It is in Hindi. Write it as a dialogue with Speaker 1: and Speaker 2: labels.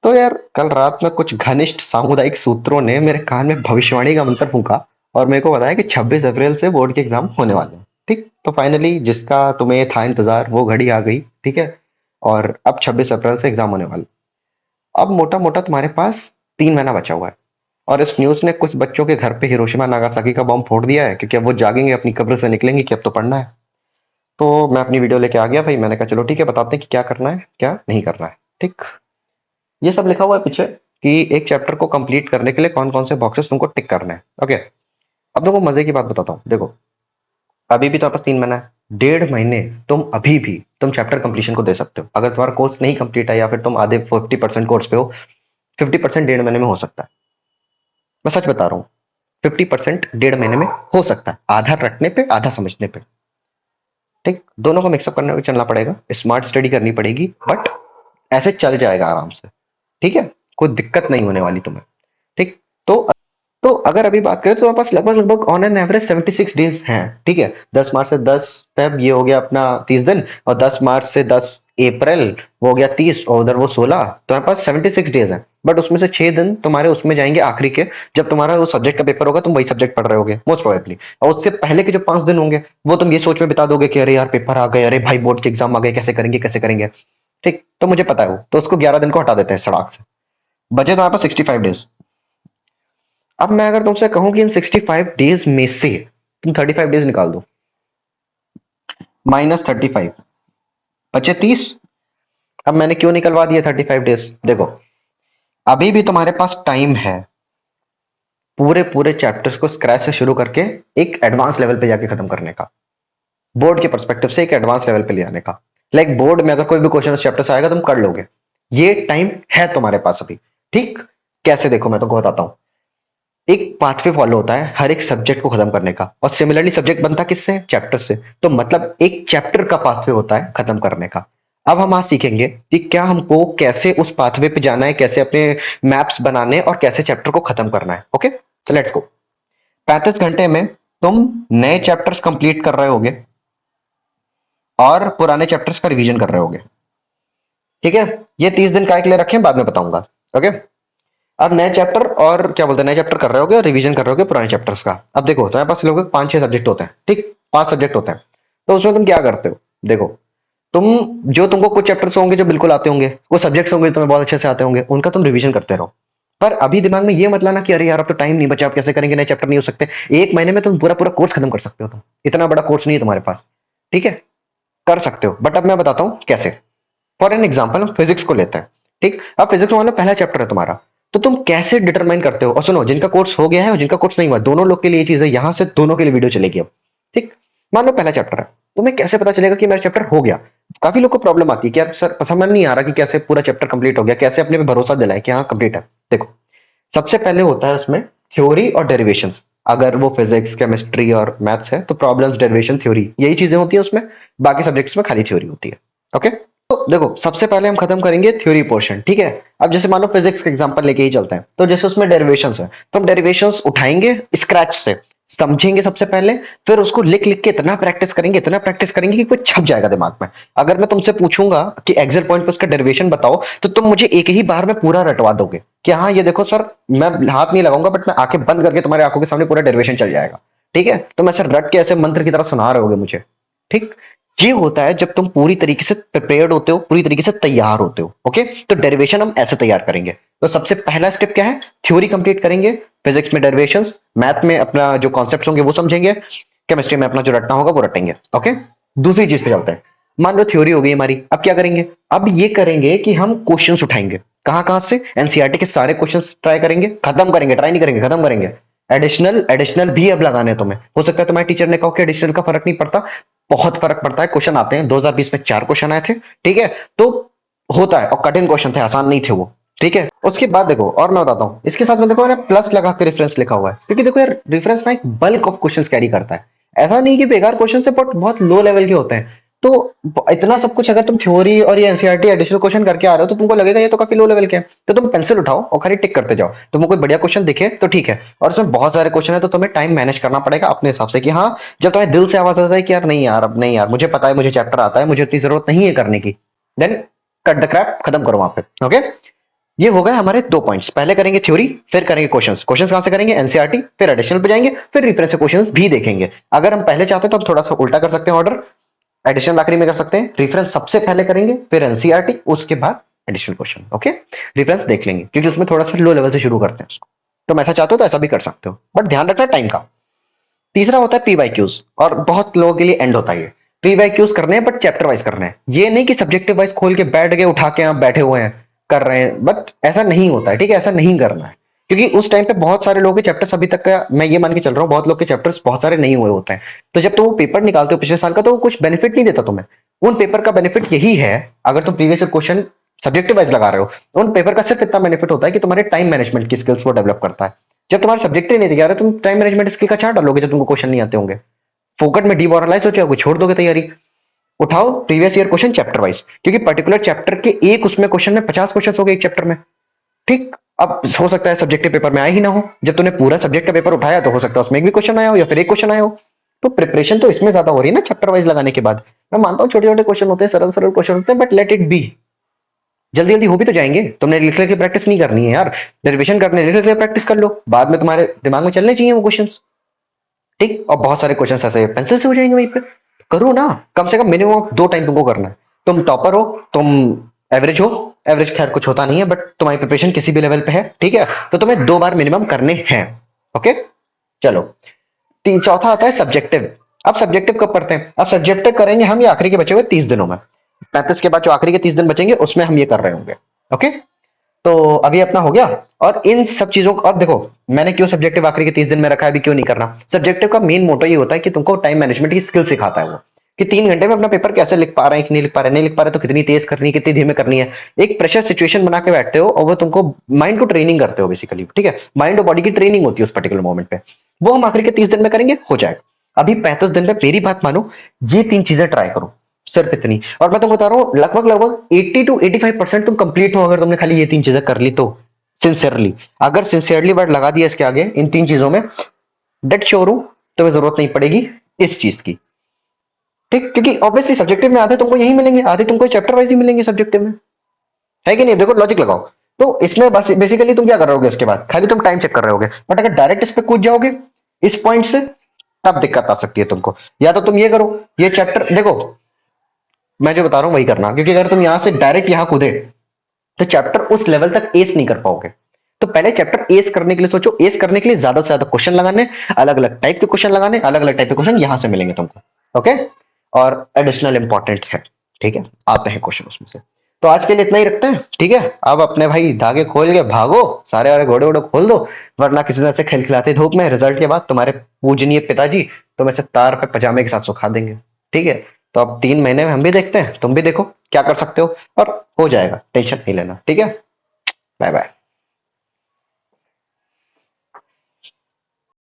Speaker 1: तो यार कल रात में कुछ घनिष्ठ सामुदायिक सूत्रों ने मेरे कान में भविष्यवाणी का मंत्र फूंका और मेरे को बताया कि 26 अप्रैल से बोर्ड के एग्जाम होने वाले हैं। ठीक, तो फाइनली जिसका तुम्हें था इंतजार वो घड़ी आ गई। ठीक है, और अब 26 अप्रैल से एग्जाम होने वाले। अब मोटा मोटा तुम्हारे पास 3 महीना बचा हुआ है। और इस न्यूज ने कुछ बच्चों के घर पे हिरोशिमा नागासाकी का बॉम्ब फोड़ दिया है, क्योंकि अब वो जागेंगे, अपनी कब्र से निकलेंगे कि अब तो पढ़ना है। तो मैं अपनी वीडियो लेके आ गया भाई। मैंने कहा चलो ठीक है, बताते हैं कि क्या करना है क्या नहीं करना है। ठीक, ये सब लिखा हुआ है पीछे कि एक चैप्टर को कंप्लीट करने के लिए कौन कौन से बॉक्सेस तुमको टिक करने हैं। ओके, अब तुमको मजे की बात बताता हूँ। देखो, अभी भी तुम्हारे पास 3 महीना है। 1.5 महीने तुम अभी भी तुम चैप्टर कंप्लीशन को दे सकते हो। अगर तुम्हारा कोर्स नहीं कंप्लीट है या फिर तुम आधे 50% कोर्स पे हो, 50% 1.5 महीने में हो सकता है। मैं सच बता रहा हूँ, 50% 1.5 महीने में हो सकता है, आधा रटने पे आधा समझने पे। ठीक, दोनों को मिक्सअप करने चलना पड़ेगा, स्मार्ट स्टडी करनी पड़ेगी, बट ऐसे चल जाएगा आराम से। ठीक है, कोई दिक्कत नहीं होने वाली तुम्हें। ठीक, तो अगर अभी बात करें तो हमारे पास लगभग लगभग ऑन एन एवरेज 76 डेज हैं। ठीक है, 10 मार्च से 10 फेब ये हो गया अपना 30 दिन, और 10 मार्च से 10 अप्रैल वो हो गया 30, और उधर वो 16, तो हमारे पास 76 डेज है। बट उसमें से 6 दिन तुम्हारे उसमें जाएंगे आखिरी के, जब तुम्हारा वो सब्जेक्ट का पेपर होगा, तुम वही सब्जेक्ट पढ़ रहे होगे मोस्ट प्रोबेबली। और उससे पहले के जो 5 दिन होंगे वो तुम ये सोच में बिता दोगे कि अरे यार पेपर आ गए, अरे भाई बोर्ड के एग्जाम आ गए, कैसे करेंगे कैसे करेंगे। ठीक, तो मुझे पता है वो, तो उसको 11 दिन को हटा देते हैं सड़ाक से। बचे तो हमारे पास 65 डेज। अब मैं अगर तुमसे कहूं कि इन 65 डेज में से तुम 35 डेज निकाल दो, -35, बचे 30। अब मैंने क्यों निकलवा दिया 35 डेज? देखो, अभी भी तुम्हारे पास टाइम है पूरे पूरे चैप्टर्स को स्क्रैच से शुरू करके एक एडवांस लेवल पे जाके खत्म करने का, बोर्ड के परस्पेक्टिव से एक एडवांस लेवल पे ले आने का। लाइक बोर्ड में अगर कोई भी क्वेश्चन उस चैप्टर से आएगा तुम कर लोगे, ये टाइम है तुम्हारे पास अभी। ठीक, कैसे देखो मैं तुमको बताता हूं। एक पाथवे फॉलो होता है हर एक सब्जेक्ट को खत्म करने का, और सिमिलरली सब्जेक्ट बनता किससे? चैप्टर से। तो मतलब एक चैप्टर का पाथवे होता है खत्म करने का। अब हम आज सीखेंगे कि क्या हमको कैसे उस पाथवे पे जाना है, कैसे अपने मैप्स बनाने और कैसे चैप्टर को खत्म करना है। ओके, तो लेट्स गो। 35 घंटे में तुम नए चैप्टर्स कंप्लीट कर रहे होगे और पुराने चैप्टर्स का रिवीजन कर रहे होगे। ठीक है, ये 30 दिन काय के लिए रखे हैं बाद में बताऊंगा। ओके, अब नए चैप्टर और क्या बोलते हैं, नए चैप्टर कर रहे होगे और रिवीजन कर रहे होगे पुराने चैप्टर्स का। अब देखो तुम्हारे पास लोग 5-6 सब्जेक्ट होते हैं। ठीक, 5 सब्जेक्ट होते हैं। तो उसमें तुम क्या करते हो? देखो, तुम जो तुमको कुछ चैप्टर्स होंगे जो बिल्कुल आते होंगे, कुछ सब्जेक्ट्स होंगे जो तुम्हें बहुत अच्छे से आते होंगे, उनका तुम रिवीजन करते रहो। पर अभी दिमाग में ये मत लाना कि अरे यार अब तो टाइम नहीं बचा, आप कैसे करेंगे, नए चैप्टर नहीं हो सकते। 1 महीने में तुम पूरा पूरा कोर्स खत्म कर सकते हो। तुम इतना बड़ा कोर्स नहीं है तुम्हारे पास। ठीक है, कर सकते हो, बट अब मैं बताता हूँ कैसे। फॉर एन एग्जाम्पल हम फिजिक्स को लेते हैं। ठीक, अब फिजिक्स में पहला चैप्टर है तुम्हारा। तो तुम कैसे डिटरमाइन करते हो? और सुनो, जिनका कोर्स हो गया है और जिनका कोर्स नहीं हुआ, दोनों लोग के लिए ये चीज है, यहां से दोनों के लिए वीडियो चलेगी अब। ठीक, मान लो पहला चैप्टर है, तुम्हें कैसे पता चलेगा कि मेरा चैप्टर हो गया? काफी लोग को प्रॉब्लम आती है कि यार सर समझ नहीं आ रहा कि कैसे पूरा चैप्टर कंप्लीट हो गया, कैसे अपने पे भरोसा दिलाए कि हाँ कंप्लीट है। देखो, सबसे पहले होता है उसमें थ्योरी और डेरिवेशंस। अगर वो फिजिक्स केमिस्ट्री और मैथ्स है तो प्रॉब्लम्स डेरिवेशन थ्योरी यही चीजें होती है उसमें। बाकी सब्जेक्ट्स में खाली थ्योरी होती है। ओके, तो देखो सबसे पहले हम खत्म करेंगे थ्योरी पोर्शन। ठीक है, अब जैसे मान लो फिजिक्स का एग्जांपल लेके ही चलते हैं, तो जैसे उसमें डेरिवेशंस है तो हम डेरिवेशंस उठाएंगे स्क्रैच से, समझेंगे सबसे पहले, फिर उसको लिख लिख के इतना प्रैक्टिस करेंगे कि कुछ छप जाएगा दिमाग में। अगर मैं तुमसे पूछूंगा कि एक्सेल पॉइंट पे उसका डेरिवेशन बताओ, तो तुम मुझे एक ही बार में पूरा रटवा दोगे कि हाँ ये देखो सर, मैं हाथ नहीं लगाऊंगा बट मैं आंखें बंद करके तुम्हारे आंखों के सामने पूरा डेरिवेशन चल जाएगा। ठीक है, तो मैं सर रट के ऐसे मंत्र की तरह सुना रहे होगे मुझे। ठीक, ये होता है जब तुम पूरी तरीके से प्रिपेयर्ड होते हो, पूरी तरीके से तैयार होते हो। ओके, तो डेरिवेशन हम ऐसे तैयार करेंगे। तो सबसे पहला स्टेप क्या है? थ्योरी कंप्लीट करेंगे, फिजिक्स में डेरिवेशंस, मैथ में अपना जो कॉन्सेप्ट्स होंगे वो समझेंगे, केमिस्ट्री में अपना जो रटना होगा वो रटेंगे। ओके, दूसरी चीज पे चलते हैं। मान लो थ्योरी हो गई हमारी, अब क्या करेंगे? अब ये करेंगे कि हम क्वेश्चंस उठाएंगे। कहां कहां से? एनसीईआरटी के सारे क्वेश्चंस ट्राई करेंगे, खत्म करेंगे, ट्राई नहीं करेंगे, खत्म करेंगे। एडिशनल एडिशनल भी अब लगाने हैं तुम्हें। हो सकता है तुम्हारे टीचर ने कहा कि एडिशनल का फर्क नहीं पड़ता, बहुत फर्क पड़ता है। क्वेश्चन आते हैं, 2020 में 4 क्वेश्चन आए थे। ठीक है, तो होता है, और कठिन क्वेश्चन थे, आसान नहीं थे वो। ठीक है, उसके बाद देखो और मैं बताता हूँ, इसके साथ में देखो मैंने प्लस लगा के रेफरेंस लिखा हुआ है, क्योंकि देखो यार रेफरेंस ना एक बल्क ऑफ क्वेश्चंस कैरी करता है। ऐसा नहीं कि बेकार क्वेश्चन है, बट बहुत लो लेवल के होते हैं। तो इतना सब कुछ अगर तुम थ्योरी और ये एनसीईआरटी एडिशनल क्वेश्चन करके आ रहे हो तो तुमको लगेगा ये तो काफी लो लेवल के हैं। तो तुम पेंसिल उठाओ और खाली टिक करते जाओ। तुमको कोई बढ़िया क्वेश्चन दिखे तो ठीक है, और उसमें बहुत सारे क्वेश्चन है तो तुम्हें टाइम मैनेज करना पड़ेगा अपने हिसाब से कि हाँ, जब तुम्हें दिल से आवाज आता है कि यार नहीं यार अब नहीं यार, मुझे पता है, मुझे चैप्टर आता है, मुझे इतनी जरूरत नहीं है करने की, देन कट द क्रैप, खत्म करो वहां पे। ओके, ये हो गए हमारे 2 पॉइंट्स। पहले करेंगे थ्योरी, फिर करेंगे क्वेश्चंस। क्वेश्चंस कहां से करेंगे? एनसीईआरटी, फिर एडिशनल पे जाएंगे, फिर रिफरेंस से क्वेश्चंस भी देखेंगे। अगर हम पहले चाहते हैं तो हम थोड़ा सा उल्टा कर सकते हैं ऑर्डर, एडिशनल आखिरी में कर सकते हैं, रेफरेंस सबसे पहले करेंगे, फिर एनसीईआरटी, उसके बाद एडिशनल क्वेश्चन। ओके, रेफरेंस देख लेंगे क्योंकि उसमें थोड़ा सा लो लेवल से शुरू करते हैं उसको। तुम ऐसा चाहते हो तो ऐसा भी कर सकते हो, बट ध्यान रखना टाइम का। तीसरा होता है पीवाईक्यूज, और बहुत लोगों के लिए एंड होता है ये। पीवाईक्यूज करने हैं बट चैप्टर वाइज करने हैं, ये नहीं कि सब्जेक्टिव वाइज खोल के बैठ गए, उठा के आप बैठे हुए हैं कर रहे हैं, बट ऐसा नहीं होता है। ठीक है, ऐसा नहीं करना है, क्योंकि उस टाइम पे बहुत सारे लोगों के चैप्टर्स अभी तक का, मैं ये मान के चल रहा हूँ, बहुत लोग के चैप्टर्स बहुत सारे नहीं हुए होते हैं। तो जब तुम वो पेपर निकालते हो पिछले साल का, तो वो कुछ बेनिफिट नहीं देता तुम्हें। उन पेपर का बेनिफिट यही है, अगर तुम प्रीवियस क्वेश्चन सब्जेक्टिव वाइज लगा रहे हो, उन पेपर का सिर्फ इतना बेनिफिट होता है कि तुम्हारे टाइम मैनेजमेंट की स्किल्स को डेवलप करता है। जब तुम्हारे सब्जेक्ट ही नहीं दिखा रहे, तुम टाइम मैनेजमेंट स्किल का चार्ट डालोगे जब तुमको क्वेश्चन नहीं आते होंगे। फोकट में डिमोरलाइज हो जाओगे, छोड़ दोगे तैयारी। उठाओ previous year question chapter wise, क्योंकि पर्टिकुलर चैप्टर के एक उसमें क्वेश्चन में 50 क्वेश्चन हो गए एक चैप्टर में। ठीक, अब हो सकता है सब्जेक्टिव पेपर में आया ही ना हो, जब तूने पूरा सब्जेक्ट का पेपर उठाया तो हो सकता है उसमें एक भी क्वेश्चन आया हो या फिर एक क्वेश्चन आया हो। तो प्रिपरेशन तो इसमें ज्यादा हो रही है ना चैप्टर वाइज लगाने के बाद। मैं मानता हूँ छोटे छोटे क्वेश्चन होते हैं, सरल सरल क्वेश्चन होते हैं, बट लेट इट बी। जल्दी जल्दी हो भी तो जाएंगे, तुमने लिख लिख के प्रैक्टिस नहीं करनी है यार। रिविजन करने लिख लिख के प्रैक्टिस कर लो, बाद में तुम्हारे दिमाग में चलने चाहिए वो क्वेश्चन। ठीक, और बहुत सारे क्वेश्चन ऐसे पेंसिल से हो जाएंगे वहीं पे। करो ना, कम से कम मिनिमम 2 टाइम तुमको करना है। तुम टॉपर हो, तुम एवरेज हो, एवरेज खैर कुछ होता नहीं है, बट तुम्हारी प्रिपरेशन किसी भी लेवल पे है, ठीक है, तो तुम्हें 2 बार मिनिमम करने हैं। ओके, चलो। तीन, चौथा आता है सब्जेक्टिव। अब सब्जेक्टिव कब पढ़ते हैं? अब सब्जेक्टिव करेंगे हम ये आखिरी के बचे हुए 30 दिनों में। 35 के बाद जो आखिरी के 30 दिन बचेंगे उसमें हम ये कर रहे होंगे। ओके, तो अभी अपना हो गया। और इन सब चीजों को अब देखो, मैंने क्यों सब्जेक्टिव आखिरी के 30 दिन में रखा है, अभी क्यों नहीं करना। सब्जेक्टिव का मेन मोटो ये होता है कि तुमको टाइम मैनेजमेंट की स्किल सिखाता है वो, कि 3 घंटे में अपना पेपर कैसे लिख पा रहे हैं कि नहीं लिख पा रहे, नहीं लिख पा रहे तो कितनी तेज करनी है, कितनी धीमे करनी है। एक प्रेशर सिचुएशन बना के बैठते हो और वो तुमको माइंड को ट्रेनिंग करते हो बेसिकली। ठीक है, माइंड और बॉडी की ट्रेनिंग होती है उस पर्टिकुलर मोमेंट पे। वो हम आखिरी के 30 दिन में करेंगे, हो जाएगा। अभी 35 दिन में मेरी बात मानो, ये 3 चीजें ट्राई करो, सिर्फ इतनी। और मैं तुमको बता रहा हूँ लगभग लगभग 80 to 85% तुम कंप्लीट हो, अगर तुमने खाली ये 3 चीजें कर ली तो। सिंसियरली, अगर सिंसियरली वर्ड लगा दिया इसके आगे इन 3 चीजों में, डेट श्योर हूं तुम्हें जरूरत नहीं पड़ेगी इस चीज की। ठीक, क्योंकि ऑब्वियसली सब्जेक्टिव में आधे तुमको यही मिलेंगे, आधे तुमको चैप्टर वाइज ही मिलेंगे सब्जेक्टिव में, है कि नहीं? देखो लॉजिक लगाओ। तो इसमें बस बेसिकली तुम क्या कर रहोगे, इसके बाद खाली तुम टाइम चेक कर रहे होगे, बट अगर डायरेक्ट इस पे कूद जाओगे इस पॉइंट से, तब दिक्कत आ सकती है तुमको। या तो तुम ये करो, ये चैप्टर देखो, मैं जो बता रहा हूँ वही करना, क्योंकि अगर तुम यहां से डायरेक्ट यहां कूदे तो चैप्टर उस लेवल तक एस नहीं कर पाओगे। तो पहले चैप्टर एस करने के लिए सोचो, एस करने के लिए ज्यादा से ज्यादा क्वेश्चन लगाने, अलग अलग टाइप के क्वेश्चन लगाने, अलग अलग टाइप के क्वेश्चन यहां से मिलेंगे तुमको। ओके, और एडिशनल इंपॉर्टेंट है। ठीक है, आते हैं क्वेश्चन उसमें से। तो आज के लिए इतना ही रखते हैं, ठीक है। अब अपने भाई धागे खोल के भागो, सारे वाले घोड़े वोड़े खोल दो, वरना किसी तरह से खिलखिलाते धूप में रिजल्ट के बाद तुम्हारे पूजनीय पिताजी तुम्हें से तार पे पजामे के साथ सुखा देंगे। ठीक है, तो अब 3 महीने में हम भी देखते हैं, तुम भी देखो क्या कर सकते हो, और हो जाएगा, टेंशन नहीं लेना। ठीक है, बाय बाय।